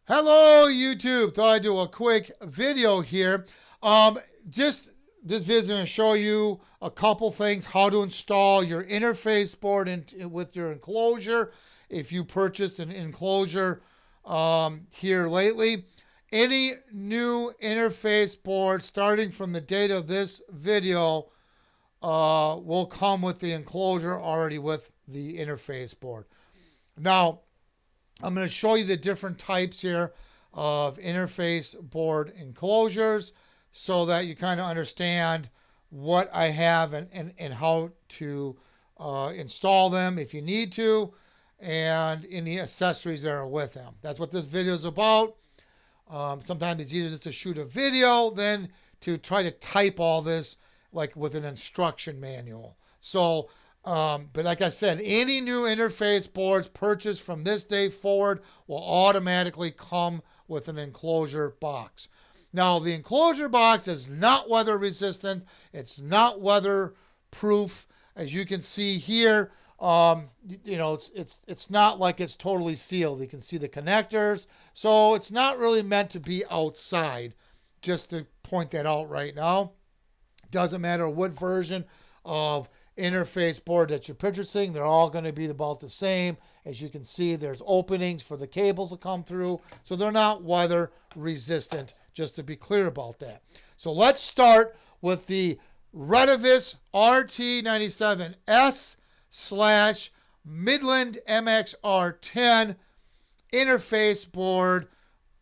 Hello, YouTube. Thought I'd do a quick video here. Just this video is going to show you a couple things, how to install your interface board with your enclosure. If you purchase an enclosure here lately, any new interface board starting from the date of this video will come with the enclosure already with the interface board. Now, I'm going to show you the different types here of interface board enclosures so that you kind of understand what I have and how to install them if you need to, and any accessories that are with them. That's what this video is about. Sometimes it's easier just to shoot a video than to try to type all this like with an instruction manual. So but like I said, any new interface boards purchased from this day forward will automatically come with an enclosure box. Now, the enclosure box is not weather resistant. It's not weatherproof. As you can see here, it's not like it's totally sealed. You can see the connectors. So it's not really meant to be outside, just to point that out right now. Doesn't matter what version of interface board that you're purchasing, they're all going to be about the same. As you can see, there's openings for the cables to come through, so they're not weather resistant, just to be clear about that. So let's start with the Retevis RT97S / Midland MXR10 interface board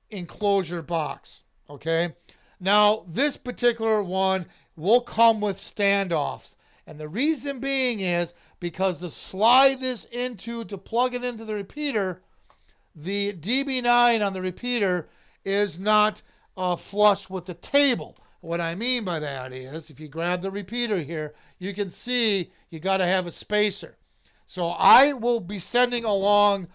enclosure box. Okay, now this particular one will come with standoffs. And the reason being is because to slide this into, to plug it into the repeater, the DB9 on the repeater is not flush with the table. What I mean by that is, if you grab the repeater here, you can see you got to have a spacer. So I will be sending along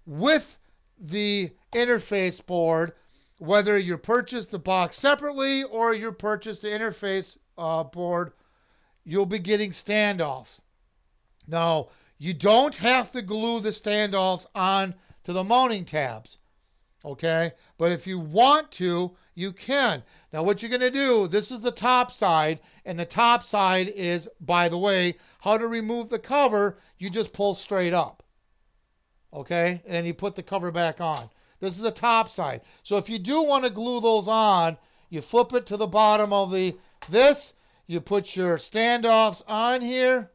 with the interface board, whether you purchase the box separately or you purchase the interface board, you'll be getting standoffs. Now, you don't have to glue the standoffs on to the mounting tabs, okay? But if you want to, you can. Now, what you're going to do, this is the top side, and the top side is, by the way, how to remove the cover, you just pull straight up, okay? And then you put the cover back on. This is the top side. So if you do want to glue those on, you flip it to the bottom of this, you put your standoffs on here,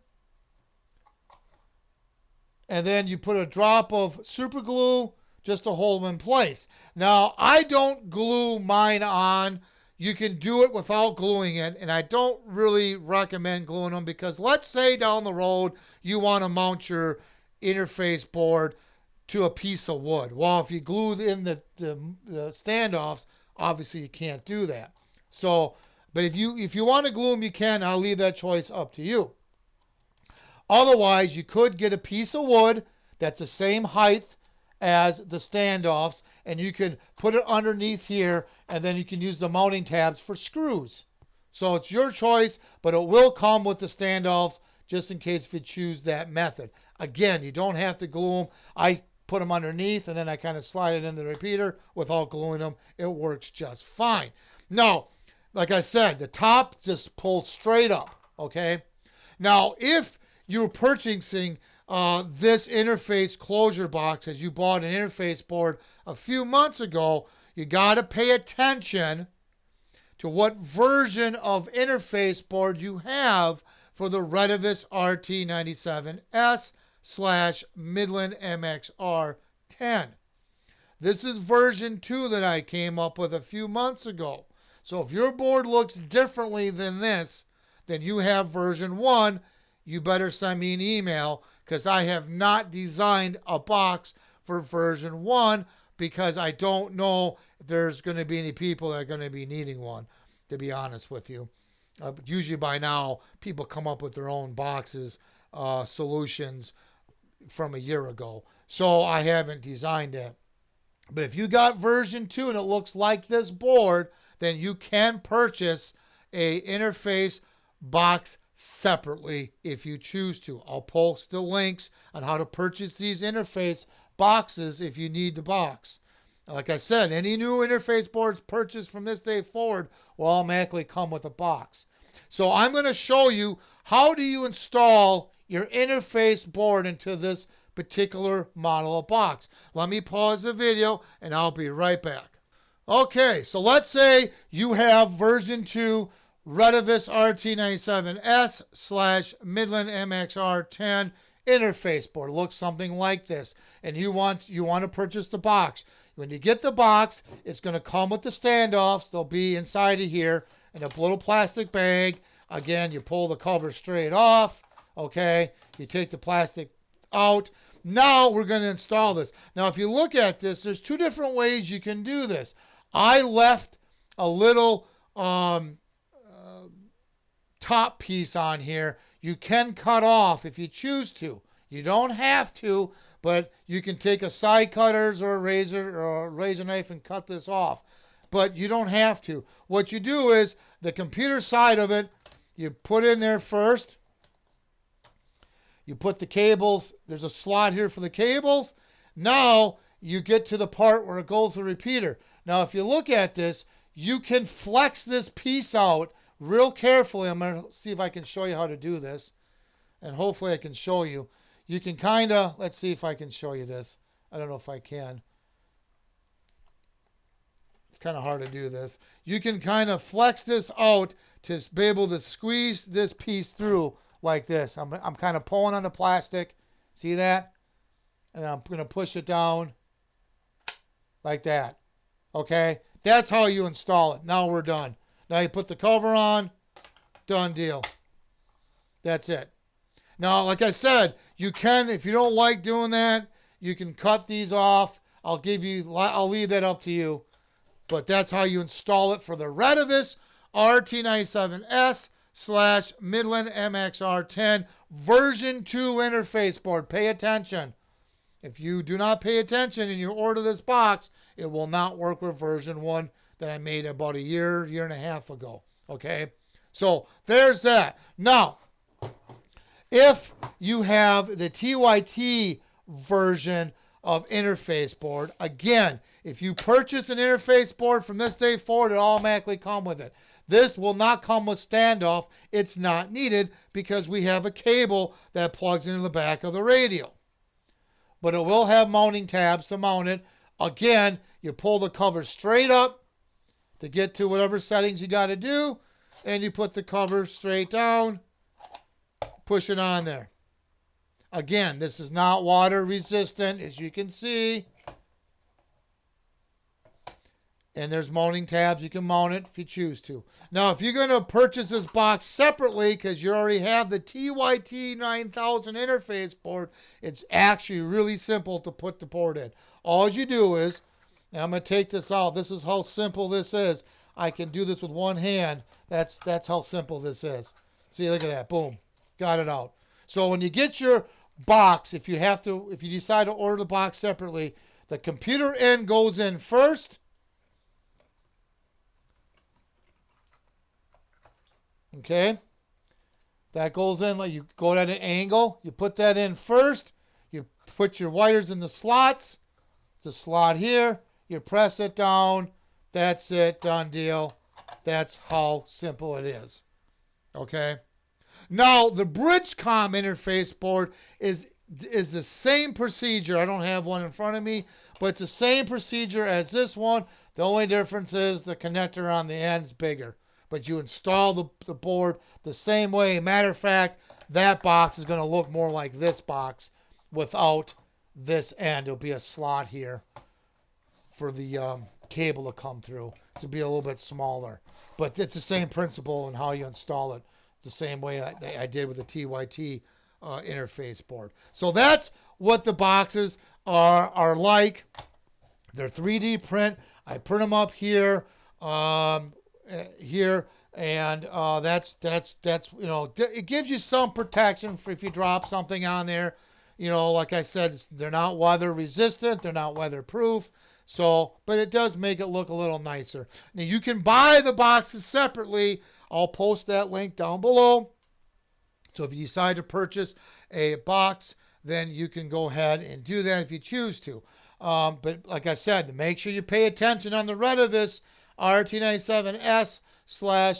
and then you put a drop of super glue just to hold them in place. Now, I don't glue mine on. You can do it without gluing it, and I don't really recommend gluing them because let's say down the road you want to mount your interface board to a piece of wood. Well, if you glue in the standoffs, obviously you can't do that. So, but if you want to glue them, you can. I'll leave that choice up to you. Otherwise, you could get a piece of wood that's the same height as the standoffs, and you can put it underneath here, and then you can use the mounting tabs for screws. So it's your choice, but it will come with the standoffs just in case if you choose that method. Again, you don't have to glue them. I put them underneath, and then I kind of slide it into the repeater without gluing them. It works just fine. Now, like I said, the top just pulls straight up, okay? Now, if you're purchasing this interface closure box as you bought an interface board a few months ago, you got to pay attention to what version of interface board you have for the Retevis RT97S / Midland MXR10. This is version 2 that I came up with a few months ago. So if your board looks differently than this, then you have version 1, you better send me an email because I have not designed a box for version 1 because I don't know if there's going to be any people that are going to be needing one, to be honest with you. Usually by now, people come up with their own boxes, solutions from a year ago. So I haven't designed it. But if you got version 2 and it looks like this board, then you can purchase a interface box separately if you choose to. I'll post the links on how to purchase these interface boxes if you need the box. Like I said, any new interface boards purchased from this day forward will automatically come with a box. So I'm going to show you how do you install your interface board into this particular model of box. Let me pause the video and I'll be right back. Okay, so let's say you have version 2 Retevis RT97S / Midland MXR10 interface board. It looks something like this, and you want to purchase the box. When you get the box, it's going to come with the standoffs. They'll be inside of here in a little plastic bag. Again, you pull the cover straight off. Okay, you take the plastic out. Now we're going to install this. Now, if you look at this, there's two different ways you can do this. I left a little top piece on here. You can cut off if you choose to. You don't have to, but you can take a side cutters or a razor knife and cut this off. But you don't have to. What you do is the computer side of it, you put in there first. You put the cables. There's a slot here for the cables. Now you get to the part where it goes to the repeater. Now, if you look at this, you can flex this piece out real carefully. I'm going to see if I can show you how to do this. And hopefully I can show you. You can kind of, let's see if I can show you this. I don't know if I can. It's kind of hard to do this. You can kind of flex this out to be able to squeeze this piece through like this. I'm kind of pulling on the plastic. See that? And I'm going to push it down like that. Okay? That's how you install it. Now we're done. Now you put the cover on. Done deal. That's it. Now, like I said, you can, if you don't like doing that, you can cut these off. I'll leave that up to you. But that's how you install it for the Retevis RT97S / Midland MXR10 version 2 interface board. Pay attention. If you do not pay attention and you order this box, it will not work with version 1 that I made about a year and a half ago. Okay? So there's that. Now, if you have the TYT version of interface board, again, if you purchase an interface board from this day forward, it automatically comes with it. This will not come with standoff. It's not needed because we have a cable that plugs into the back of the radio. But it will have mounting tabs to mount it. Again, you pull the cover straight up to get to whatever settings you got to do, and you put the cover straight down, push it on there. Again, this is not water resistant, as you can see. And there's mounting tabs. You can mount it if you choose to. Now, if you're going to purchase this box separately because you already have the TYT 9000 interface board, it's actually really simple to put the board in. All you do is, and I'm going to take this out. This is how simple this is. I can do this with one hand. That's how simple this is. See, look at that. Boom. Got it out. So when you get your box, if you decide to order the box separately, the computer end goes in first. Okay, that goes in, like you go at an angle, you put that in first, you put your wires in the slots, the slot here, you press it down, that's it, done deal. That's how simple it is. Okay, now the Bridgecom interface board is the same procedure. I don't have one in front of me, but it's the same procedure as this one. The only difference is the connector on the end is bigger. But you install the board the same way. Matter of fact, that box is going to look more like this box without this end. It'll be a slot here for the cable to come through. To be a little bit smaller. But it's the same principle in how you install it. The same way I did with the TYT interface board. So that's what the boxes are like. They're 3D print. I print them up here. Here, and that's it gives you some protection for if you drop something on there. Like I said, they're not weather resistant, they're not weatherproof, but it does make it look a little nicer. Now you can buy the boxes separately. I'll post that link down below. So if you decide to purchase a box, then you can go ahead and do that if you choose to. But like I said, make sure you pay attention on the Retevis RT97S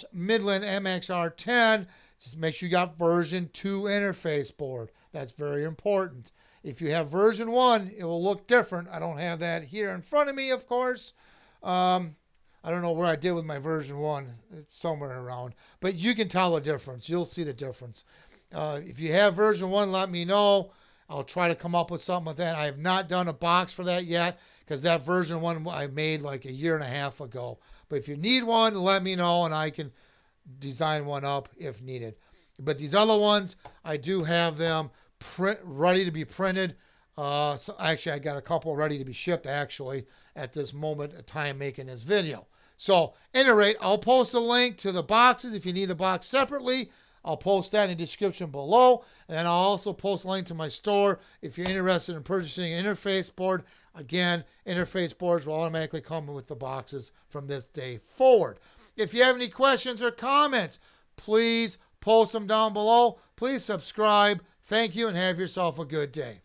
/ Midland MXR10. Just make sure you got version 2 interface board. That's very important. If you have version 1, it will look different. I don't have that here in front of me, of course. I don't know where I did with my version 1. It's somewhere around. But you can tell the difference. You'll see the difference. If you have version 1, let me know. I'll try to come up with something with that. I have not done a box for that yet because that version 1 I made like a year and a half ago. But if you need one, let me know and I can design one up if needed. But these other ones, I do have them ready to be printed. So actually, I got a couple ready to be shipped actually at this moment of time making this video. So, at any rate, I'll post a link to the boxes if you need a box separately. I'll post that in the description below. And then I'll also post a link to my store if you're interested in purchasing an interface board. Again, interface boards will automatically come with the boxes from this day forward. If you have any questions or comments, please post them down below. Please subscribe. Thank you and have yourself a good day.